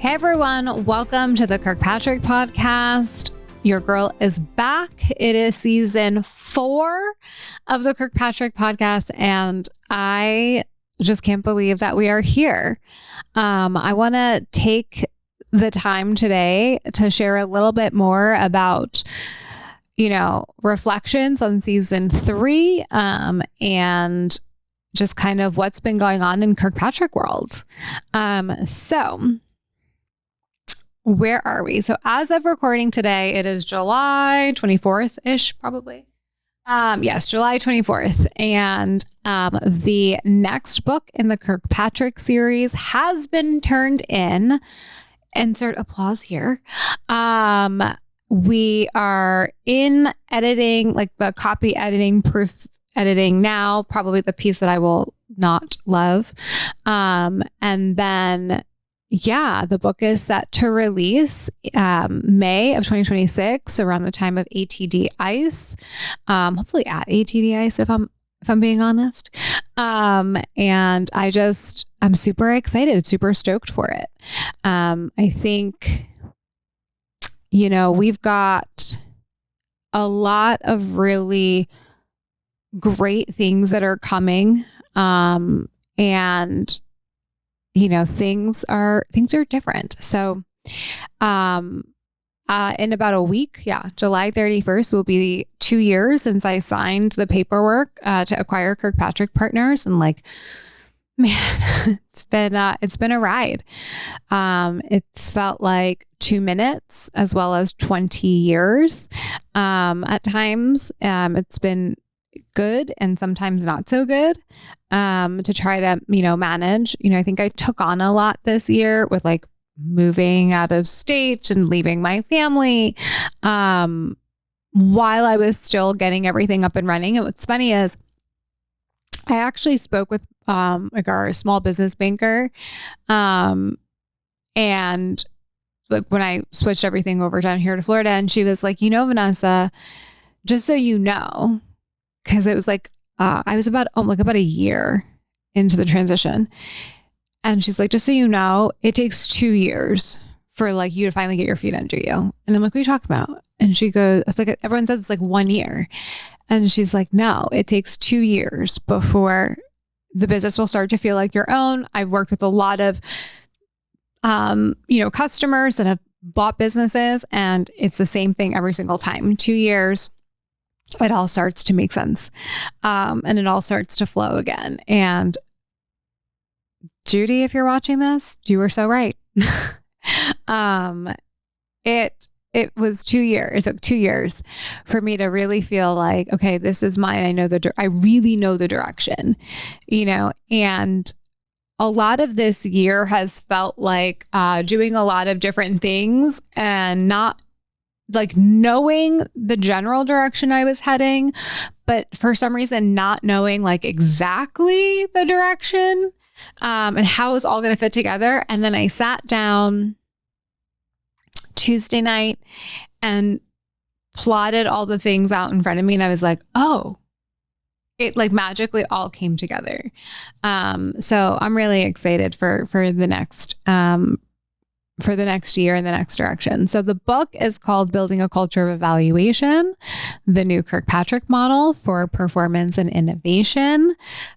Hey everyone, welcome to the Kirkpatrick podcast. Your girl is back. It is season 4 of the Kirkpatrick podcast, and I just can't believe that we are here. I want to take the time today to share a little bit more about, reflections on season 3, and just kind of what's been going on in Kirkpatrick world. So where are we? So as of recording today, it is July 24th-ish, probably. Yes, July 24th. And the next book in the Kirkpatrick series has been turned in. Insert applause here. We are in editing, like the copy editing, proof editing now, probably the piece that I will not love. And then the book is set to release May of 2026, around the time of ATD Ice. Hopefully at ATD Ice, if I'm being honest. And I'm super excited, super stoked for it. I think, we've got a lot of really great things that are coming. And things are different. So, in about a week, July 31st will be 2 years since I signed the paperwork, to acquire Kirkpatrick Partners. And man, it's been a ride. It's felt like 2 minutes as well as 20 years. At times, it's been good and sometimes not so good, to try to, manage. I think I took on a lot this year with moving out of state and leaving my family, while I was still getting everything up and running. And what's funny is I actually spoke with, our small business banker, and when I switched everything over down here to Florida, and she was like, Vanessa, just so you know, because it was I was about a year into the transition. And she's like, just so you know, it takes 2 years for you to finally get your feet under you. And I'm like, what are you talking about? And she goes, it's everyone says it's 1 year. And she's like, no, it takes 2 years before the business will start to feel like your own. I've worked with a lot of, customers that have bought businesses, and it's the same thing every single time. 2 years. It all starts to make sense. And it all starts to flow again. And Judy, if you're watching this, you were so right. It was 2 years. It took 2 years for me to really feel like, okay, this is mine. I really know the direction, and a lot of this year has felt like doing a lot of different things and not knowing the general direction I was heading, but for some reason not knowing exactly the direction, and how it was all going to fit together. And then I sat down Tuesday night and plotted all the things out in front of me. And I was like, oh, it magically all came together. So I'm really excited for the next, for the next year in the next direction. So the book is called Building a Culture of Evaluation, the New Kirkpatrick Model for Performance and Innovation.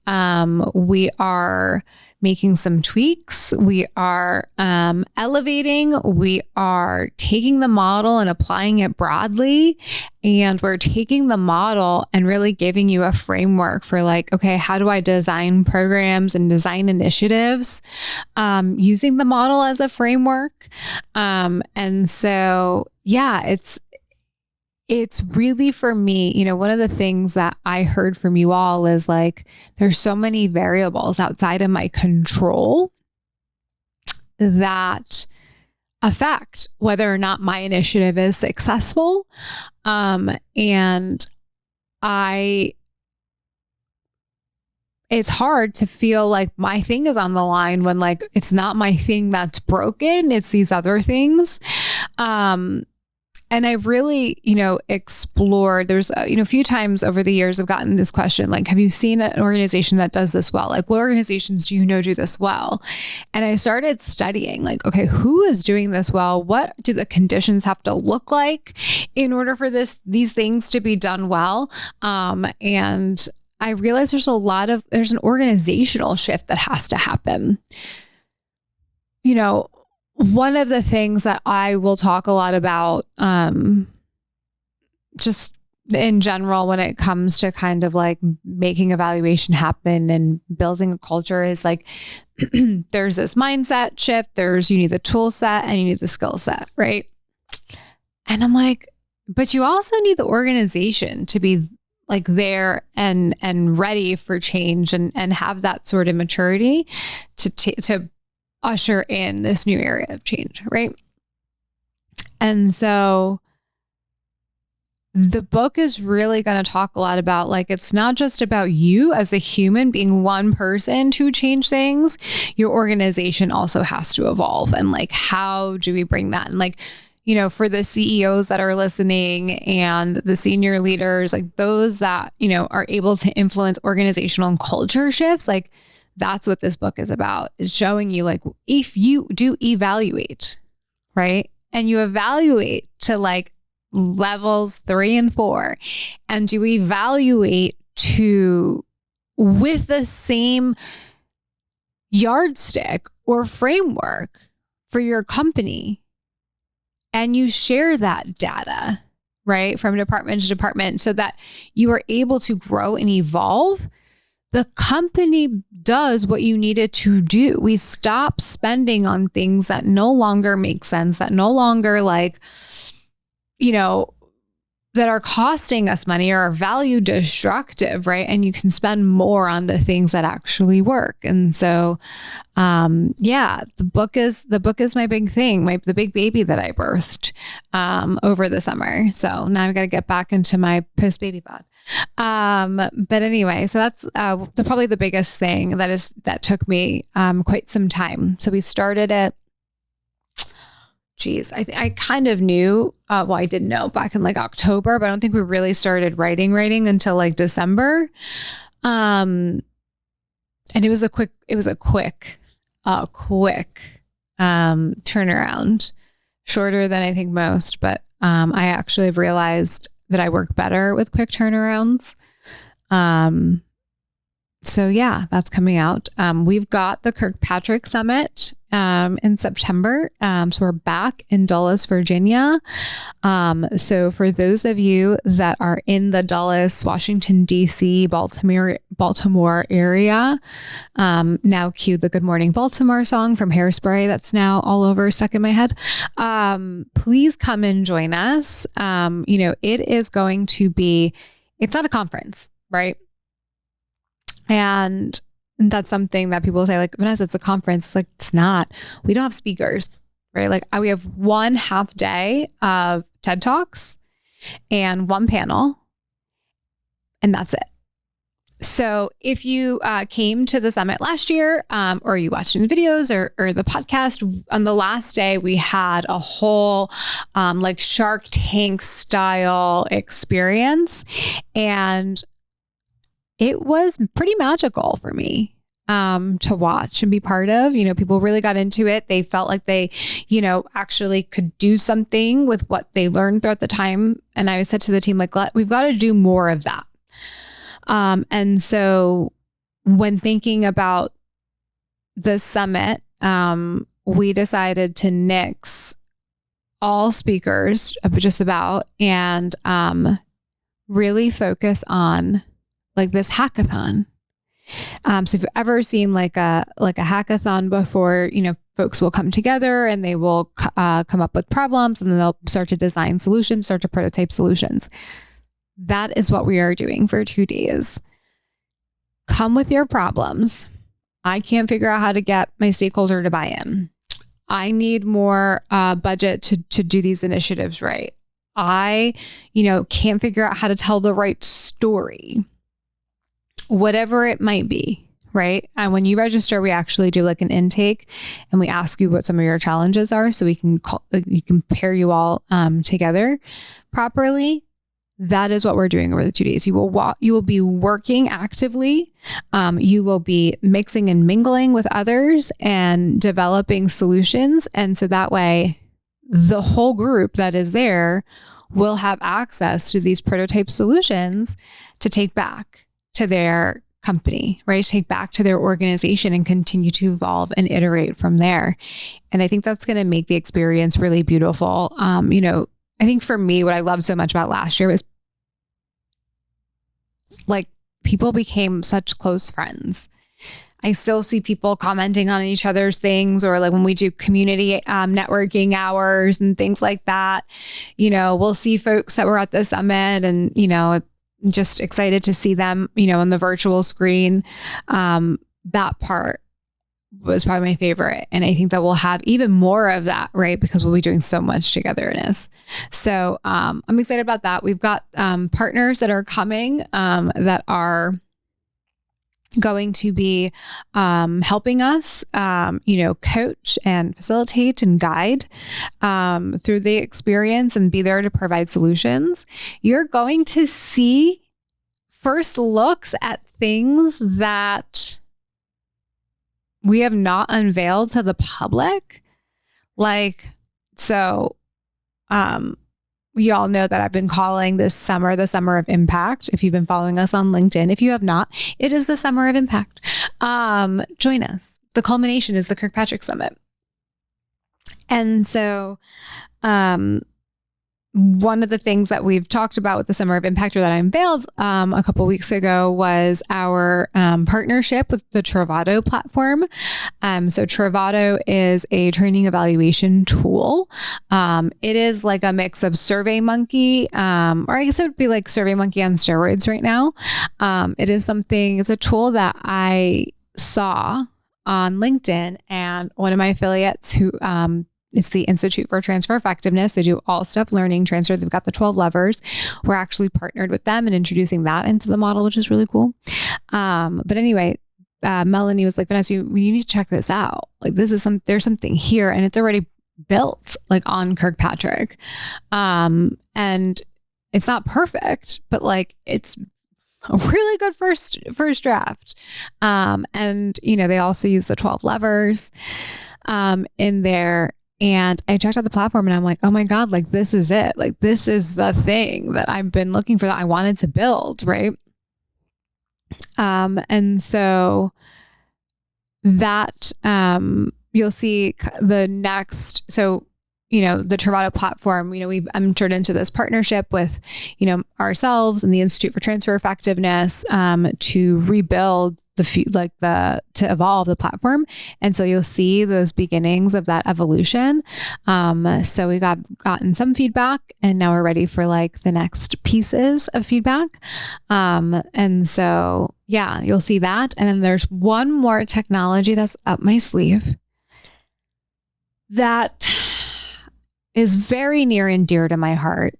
We are making some tweaks. We are elevating. We are taking the model and applying it broadly. And we're taking the model and really giving you a framework for okay, how do I design programs and design initiatives, using the model as a framework. And so, it's really, for me, one of the things that I heard from you all is there's so many variables outside of my control that affect whether or not my initiative is successful. And it's hard to feel like my thing is on the line when it's not my thing that's broken. It's these other things. And I really, explored, there's, a few times over the years I've gotten this question, like, have you seen an organization that does this well? Like, what organizations do you know do this well? And I started studying, like, okay, who is doing this well? What do the conditions have to look like in order for these things to be done well? And I realized there's an organizational shift that has to happen. One of the things that I will talk a lot about, just in general, when it comes to kind of like making evaluation happen and building a culture, is like, there's this mindset shift, you need the tool set and you need the skill set, right? And I'm like, but you also need the organization to be like there and ready for change and have that sort of maturity to usher in this new area of change, right? And so the book is really going to talk a lot about, like, it's not just about you as a human being one person to change things. Your organization also has to evolve. And like, how do we bring that? And like, for the CEOs that are listening and the senior leaders, like those that, are able to influence organizational and culture shifts, like, that's what this book is about, is showing you, like, if you do evaluate, right? And you evaluate to like levels 3 and 4, and you evaluate with the same yardstick or framework for your company, and you share that data, right, from department to department, so that you are able to grow and evolve, the company does what you need it to do. We stop spending on things that no longer make sense, that no longer that are costing us money or are value destructive, right? And you can spend more on the things that actually work. And so, the book is my big thing, the big baby that I birthed over the summer. So now I've got to get back into my post-baby bod. But anyway, so that's probably the biggest thing that took me quite some time. So we started it. I kind of knew, I didn't know back in like October, but I don't think we really started writing until like December. And it was a quick turnaround, shorter than I think most, but I actually have realized that I work better with quick turnarounds. So yeah, that's coming out. We've got the Kirkpatrick Summit in September. So we're back in Dulles, Virginia. So for those of you that are in the Dulles, Washington, D.C., Baltimore area, now cue the Good Morning Baltimore song from Hairspray that's now all over, stuck in my head. Please come and join us. It is going to be, it's not a conference, right? And that's something that people say, like, Vanessa, it's a conference. It's like, it's not. We don't have speakers, right? Like, we have 1 half day of TED Talks and 1 panel, and that's it. So if you came to the summit last year, or you watched the videos or the podcast, on the last day, we had a whole like Shark Tank style experience. And it was pretty magical for me to watch and be part of. People really got into it. They felt like they, actually could do something with what they learned throughout the time. And I said to the team, like, we've got to do more of that. And so when thinking about the summit, we decided to nix all speakers just about, and really focus on like this hackathon. So if you've ever seen like a hackathon before, folks will come together and they will come up with problems, and then they'll start to design solutions, start to prototype solutions. That is what we are doing for 2 days. Come with your problems. I can't figure out how to get my stakeholder to buy in. I need more budget to do these initiatives right. I, can't figure out how to tell the right story. Whatever it might be, right? And when you register, we actually do like an intake and we ask you what some of your challenges are so we can pair you all together properly. That is what we're doing over the 2 days. You will be working actively. You will be mixing and mingling with others and developing solutions. And so that way, the whole group that is there will have access to these prototype solutions to take back to their company, right? Take back to their organization and continue to evolve and iterate from there. And I think that's going to make the experience really beautiful. I think for me, what I loved so much about last year was like people became such close friends. I still see people commenting on each other's things, or like when we do community networking hours and things like that, we'll see folks that were at the summit and, just excited to see them, on the virtual screen. That part was probably my favorite. And I think that we'll have even more of that, right? Because we'll be doing so much togetherness. So I'm excited about that. We've got partners that are coming that are going to be helping us, coach and facilitate and guide through the experience and be there to provide solutions. You're going to see first looks at things that we have not unveiled to the public. We all know that I've been calling this summer the summer of impact. If you've been following us on LinkedIn, if you have not, it is the summer of impact. Join us. The culmination is the Kirkpatrick Summit. And so, one of the things that we've talked about with the Summer of Impact, or that I unveiled a couple of weeks ago, was our partnership with the Truvado platform. So Truvado is a training evaluation tool. It is like a mix of SurveyMonkey, or I guess it would be like SurveyMonkey on steroids right now. It's a tool that I saw on LinkedIn, and one of my affiliates who it's the Institute for Transfer Effectiveness. They do all stuff learning transfer. They've got the 12 levers. We're actually partnered with them and introducing that into the model, which is really cool. But anyway, Melanie was like, Vanessa, you need to check this out. Like there's something here and it's already built like on Kirkpatrick. And it's not perfect, but like it's a really good first draft. And they also use the 12 levers in there. And I checked out the platform and I'm like, oh my God, like this is it. Like this is the thing that I've been looking for, that I wanted to build. Right. And so that, you'll see the next, the Truvado platform, we've entered into this partnership with, ourselves and the Institute for Transfer Effectiveness, to rebuild to evolve the platform. And so you'll see those beginnings of that evolution. So we gotten some feedback and now we're ready for like the next pieces of feedback. And so, yeah, you'll see that. And then there's one more technology that's up my sleeve that is very near and dear to my heart,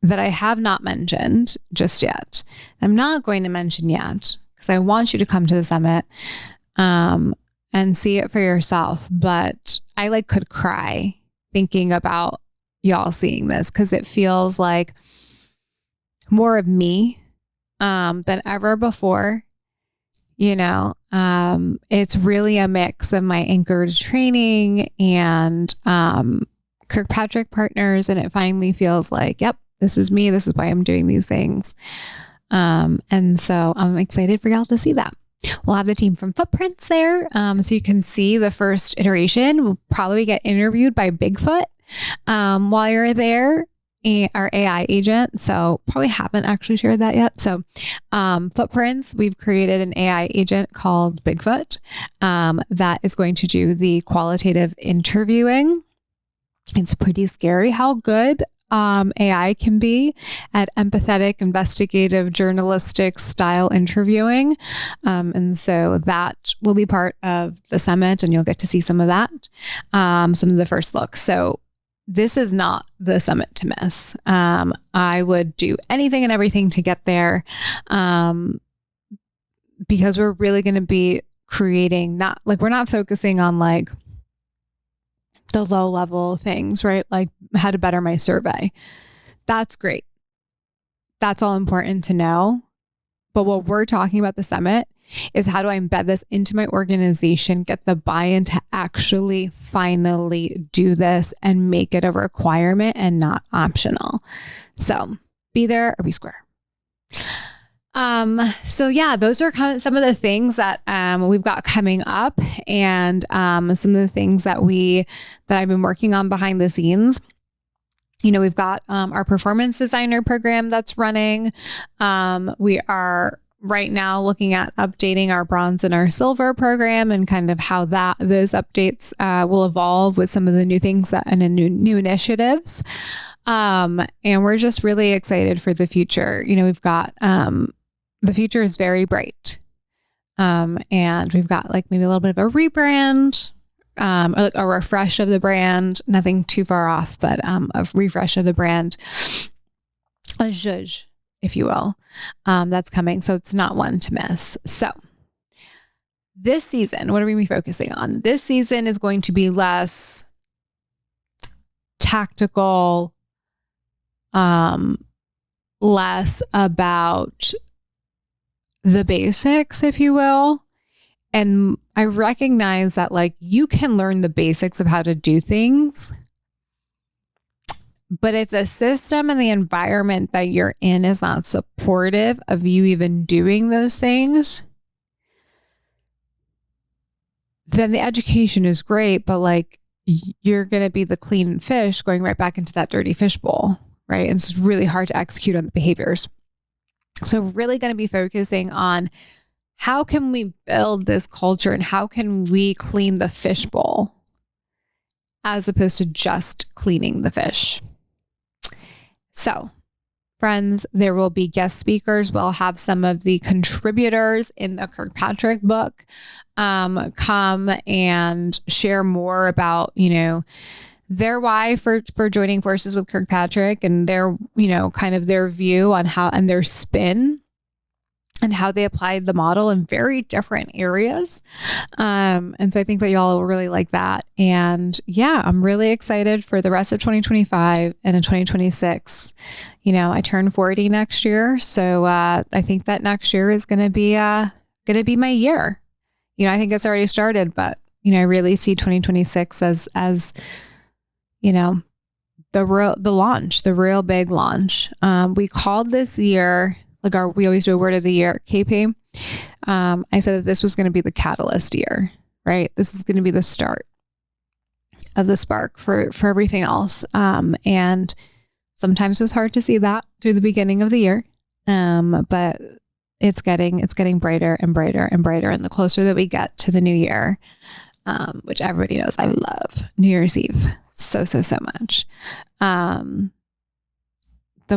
that I have not mentioned just yet. I'm not going to mention yet because I want you to come to the summit and see it for yourself. But I could cry thinking about y'all seeing this, because it feels like more of me than ever before. It's really a mix of my anchored training and Kirkpatrick Partners. And it finally feels like, yep, this is me. This is why I'm doing these things. And so I'm excited for y'all to see that. We'll have the team from Footprints there. So you can see the first iteration. We'll probably get interviewed by Bigfoot while you're there. Our AI agent. So probably haven't actually shared that yet. So Footprints, we've created an AI agent called Bigfoot that is going to do the qualitative interviewing. It's pretty scary how good AI can be at empathetic, investigative, journalistic style interviewing. And so that will be part of the summit and you'll get to see some of that, some of the first looks. So this is not the summit to miss. I would do anything and everything to get there, because we're really going to be creating, we're not focusing on like the low level things, right? Like how to better my survey. That's great. That's all important to know. But what we're talking about the summit is how do I embed this into my organization, get the buy-in to actually finally do this and make it a requirement and not optional. So be there or be square. So yeah, those are kind of some of the things that we've got coming up, and some of the things that I've been working on behind the scenes. You know, we've got our performance designer program that's running. We are right now looking at updating our bronze and our silver program, and kind of how those updates will evolve with some of the new things and new initiatives. And we're just really excited for the future. You know, we've got the future is very bright. And we've got like maybe a little bit of a rebrand, or like a refresh of the brand, nothing too far off, but a refresh of the brand, a zhuzh, if you will, that's coming. So it's not one to miss. So this season, what are we going to be focusing on? This season is going to be less tactical, less about the basics, if you will. And I recognize that like you can learn the basics of how to do things, but if the system and the environment that you're in is not supportive of you even doing those things, then the education is great, but like you're going to be the clean fish going right back into that dirty fish bowl, right? And it's really hard to execute on the behaviors. So really going to be focusing on how can we build this culture and how can we clean the fish bowl as opposed to just cleaning the fish. So friends, there will be guest speakers. We'll have some of the contributors in the Kirkpatrick book come and share more about, you know, their why for joining forces with Kirkpatrick, and their, you know, kind of their view on how, and their spin and how they applied the model in very different areas. And so I think that y'all will really like that. And yeah, I'm really excited for the rest of 2025 and in 2026. You know, I turn 40 next year. So I think that next year is going to be my year. You know, I think it's already started, but you know, I really see 2026 as you know, the real big launch. We called this year, like we always do a word of the year, KP. I said that this was going to be the catalyst year, right? This is going to be the start of the spark for everything else. And sometimes it was hard to see that through the beginning of the year. But it's getting brighter and brighter and brighter. And the closer that we get to the new year, which everybody knows I love New Year's Eve so much. The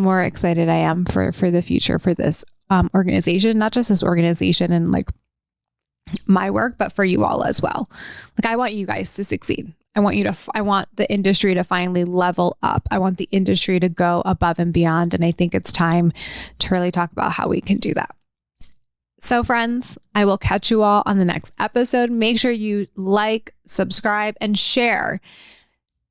more excited I am for the future for this organization, not just this organization and like my work, but for you all as well. Like I want you guys to succeed. I want the industry to finally level up. I want the industry to go above and beyond. And I think it's time to really talk about how we can do that. So friends, I will catch you all on the next episode. Make sure you like, subscribe, and share.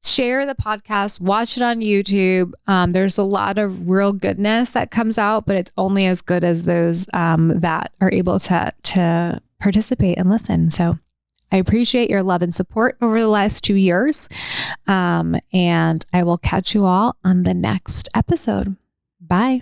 Share the podcast, watch it on YouTube. There's a lot of real goodness that comes out, but it's only as good as those that are able to participate and listen. So I appreciate your love and support over the last 2 years. And I will catch you all on the next episode. Bye.